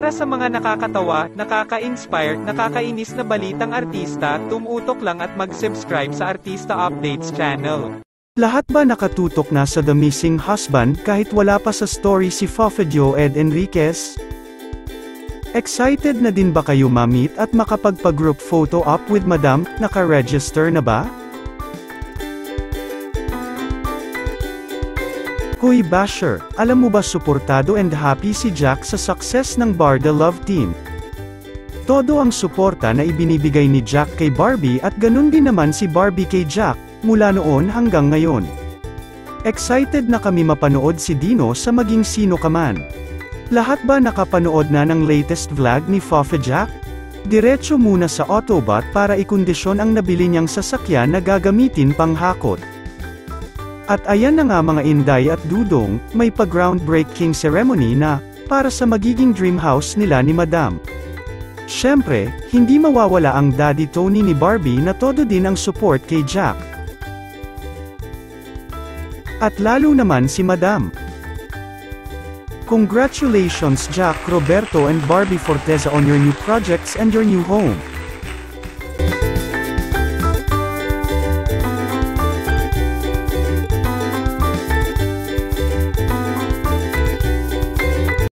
Para sa mga nakakatawa, nakaka-inspire, nakakainis na balitang artista, tumutok lang at mag-subscribe sa Artista Updates channel. Lahat ba nakatutok na sa The Missing Husband kahit wala pa sa story si Fafio Ed Enriquez? Excited na din ba kayo ma-meet at makapagpa-group photo op with Madam? Naka-register na ba? Hoy Basher, alam mo ba suportado and happy si Jack sa success ng Barda Love Team? Todo ang suporta na ibinibigay ni Jack kay Barbie at ganun din naman si Barbie kay Jack, mula noon hanggang ngayon. Excited na kami mapanood si Dino sa Maging Sino Ka Man. Lahat ba nakapanood na ng latest vlog ni Fafa Jack? Diretso muna sa Autobot para ikondisyon ang nabili niyang sasakyan na gagamitin pang hakot. At ayan na nga mga Inday at Dudong, may pa-groundbreaking ceremony na, para sa magiging dream house nila ni Madam. Syempre, hindi mawawala ang Daddy Tony ni Barbie na todo din ang support kay Jack. At lalo naman si Madam. Congratulations Jack, Roberto and Barbie Forteza on your new projects and your new home.